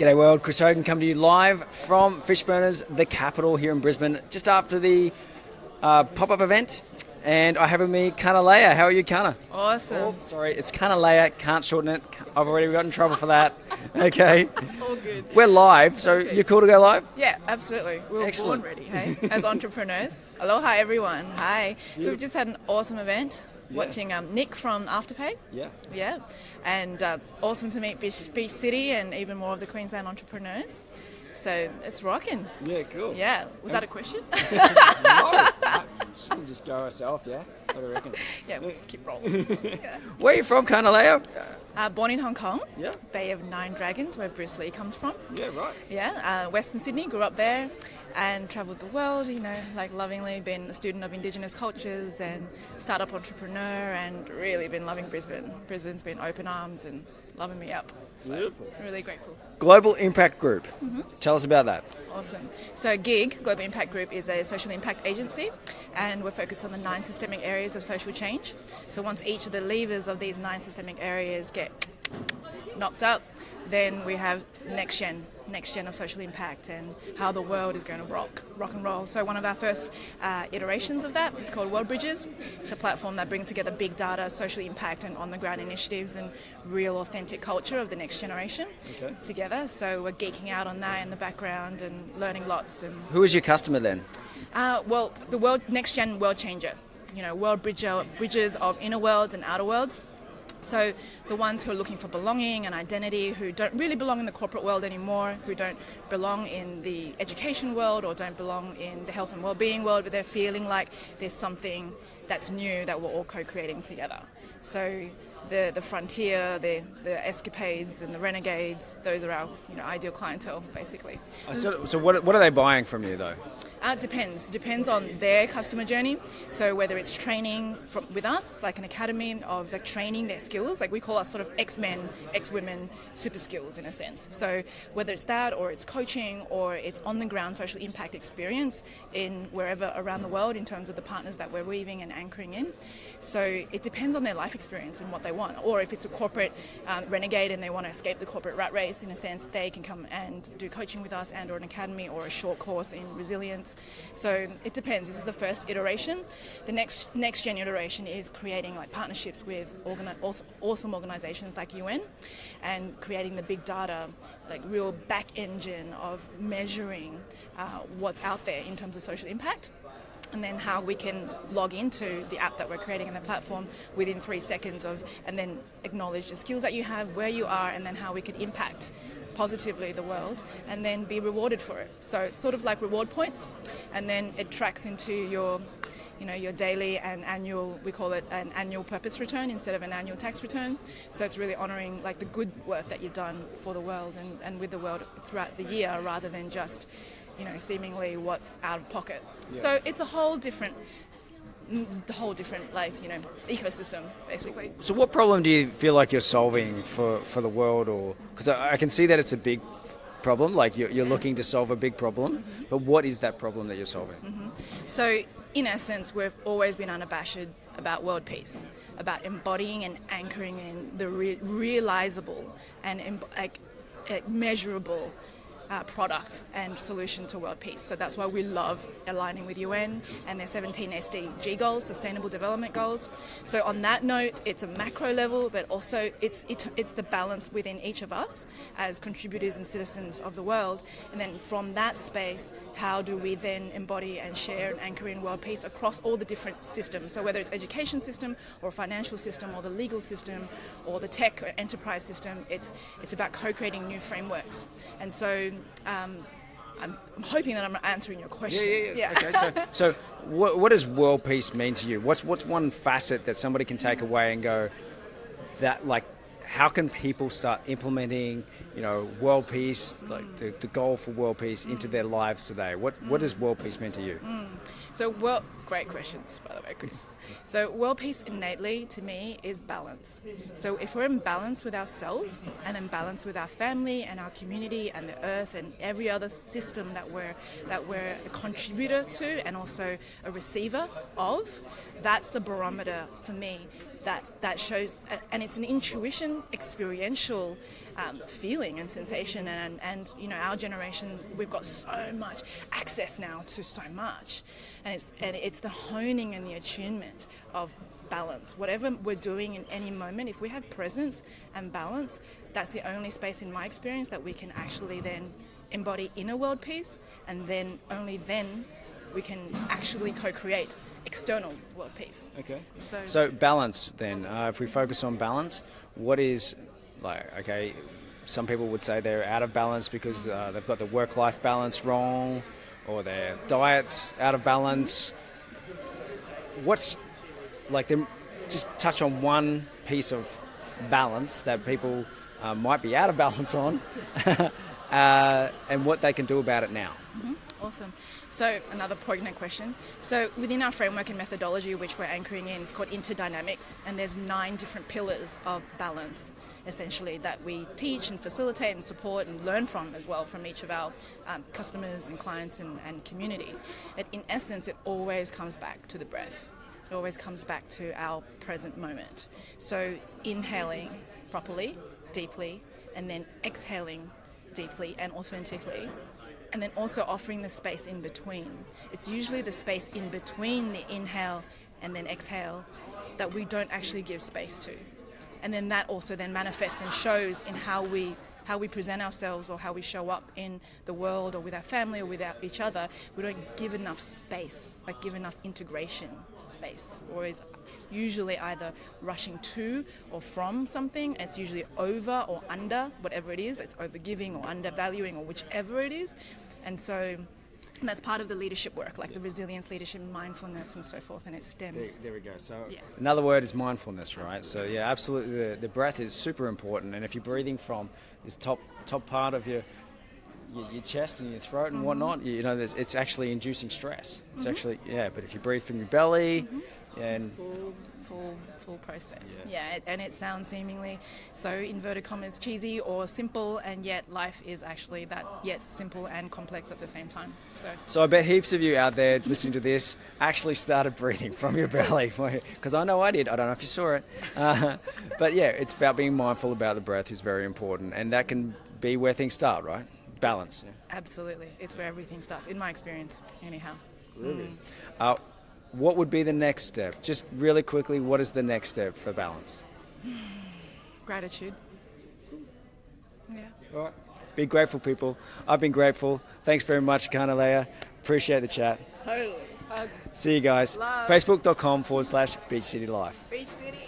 G'day world, Chris Hogan coming to you live from Fishburners, the capital here in Brisbane, just after the pop-up event. And I have with me Kana Leya. How are you, Kana? Awesome. Oh, sorry, it's Kana Leya, can't shorten it. I've already got in trouble for that. Okay. All good. We're live, so you're cool to go live? Yeah, absolutely. We were Excellent. born ready, hey, as entrepreneurs. Aloha, everyone. Hi. So we've just had an awesome event. Watching Nick from Afterpay. Yeah. And awesome to meet Beach City and even more of the Queensland entrepreneurs. So it's rocking. Yeah, cool. Yeah. Was that a question? No, she can just go herself, yeah? What do you reckon? Yeah, we'll just keep rolling. Where are you from, Kana Leya? Born in Hong Kong. Yeah. Bay of Nine Dragons, where Bruce Lee comes from. Yeah, right. Yeah. Western Sydney, grew up there. And travelled the world, like lovingly been a student of Indigenous cultures and startup entrepreneur, and really been loving Brisbane. Brisbane's been open arms and loving me up. So Beautiful. Really grateful. Global Impact Group. Tell us about that. Awesome. So GIG, Global Impact Group, is a social impact agency, and we're focused on the 9 systemic areas of social change. So once each of the levers of these 9 systemic areas get knocked up, then we have next gen of social impact and how the world is going to rock and roll. So one of our first iterations of that is called World Bridges. It's a platform that brings together big data, social impact and on-the-ground initiatives and real authentic culture of the next generation together. So we're geeking out on that in the background and learning lots. And Who is your customer then? well, the world next gen world changer. World bridges of inner worlds and outer worlds. So the ones who are looking for belonging and identity, who don't really belong in the corporate world anymore, who don't belong in the education world or don't belong in the health and well-being world, but they're feeling like there's something that's new that we're all co-creating together. So the frontier, the escapades and the renegades, those are our ideal clientele, basically. So what are they buying from you though? It depends on their customer journey. So whether it's training with us, like an academy of like training their skills, like we call us sort of X-men, X-women super skills in a sense. So whether it's that or it's coaching or it's on the ground social impact experience in wherever around the world in terms of the partners that we're weaving and anchoring in. So it depends on their life experience and what they want. Or if it's a corporate renegade and they want to escape the corporate rat race, in a sense, they can come and do coaching with us and or an academy or a short course in resilience. So it depends. This is the first iteration. The next gen iteration is creating like partnerships with awesome organizations like UN and creating the big data, like real back engine of measuring what's out there in terms of social impact. And then how we can log into the app that we're creating in the platform within 3 seconds and then acknowledge the skills that you have, where you are, and then how we can impact positively the world and then be rewarded for it. So it's sort of like reward points, and then it tracks into your daily and annual, we call it an annual purpose return instead of an annual tax return. So it's really honouring like the good work that you've done for the world and with the world throughout the year rather than just seemingly what's out of pocket. So it's the whole different like ecosystem basically. So what problem do you feel like you're solving for the world? Or because I can see that it's a big problem, like you're looking to solve a big problem, but what is that problem that you're solving? So in essence, we've always been unabashed about world peace, about embodying and anchoring in the realizable and measurable product and solution to world peace. So that's why we love aligning with UN and their 17 SDG goals, Sustainable Development Goals. So on that note, it's a macro level, but also it's the balance within each of us as contributors and citizens of the world. And then from that space, how do we then embody and share and anchor in world peace across all the different systems? So whether it's education system or financial system or the legal system or the tech or enterprise system, it's about co-creating new frameworks. And so I'm hoping that I'm answering your question. Yeah. Okay. So what does world peace mean to you? What's one facet that somebody can take away and go, that like, how can people start implementing, world peace, like the goal for world peace into their lives today? What does world peace mean to you? So, great questions, by the way, Chris. So world peace innately to me is balance. So if we're in balance with ourselves and in balance with our family and our community and the earth and every other system that we're a contributor to and also a receiver of, that's the barometer for me that shows, and it's an intuition, experiential feeling and sensation, and you know, our generation, we've got so much access now to so much, and it's the honing and the attunement of balance. Whatever we're doing in any moment, if we have presence and balance, that's the only space in my experience that we can actually then embody inner world peace, and then only then we can actually co-create external world peace. Okay. So balance then, if we focus on balance, what is, okay, some people would say they're out of balance because they've got the work-life balance wrong, or their diet's out of balance. What's, just touch on one piece of balance that people might be out of balance on, and what they can do about it now. Mm-hmm. Awesome. So another poignant question. So within our framework and methodology, which we're anchoring in, it's called interdynamics, and there's 9 different pillars of balance, essentially, that we teach and facilitate and support and learn from as well, from each of our customers and clients and community. In essence, it always comes back to the breath. It always comes back to our present moment. So inhaling properly, deeply, and then exhaling deeply and authentically, and then also offering the space in between. It's usually the space in between the inhale and then exhale that we don't actually give space to. And then that also then manifests and shows in how we present ourselves, or how we show up in the world, or with our family, or with each other. We don't give enough space, give enough integration space. We're always usually either rushing to or from something. It's usually over or under, whatever it is. It's over-giving or undervaluing, or whichever it is. And so that's part of the leadership work, like the resilience, leadership, mindfulness, and so forth, and it stems. There we go. So another word is mindfulness, right? Absolutely. So yeah, absolutely. The breath is super important, and if you're breathing from this top part of your chest and your throat and whatnot, you know, it's actually inducing stress. It's actually, but if you breathe from your belly, and full process. And it sounds seemingly so, inverted commas, cheesy or simple, and yet life is actually that, yet simple and complex at the same time. So I bet heaps of you out there listening to this actually started breathing from your belly, because I know I did. I don't know if you saw it, but yeah, it's about being mindful about the breath is very important, and that can be where things start, right? Balance. Absolutely, it's where everything starts, in my experience, anyhow. Really? What would be the next step? Just really quickly, what is the next step for balance? Gratitude. Yeah. All right. Be grateful, people. I've been grateful. Thanks very much, Kana, Leya. Appreciate the chat. Totally. See you guys. Love. Facebook.com/Beach City Life. Beach City.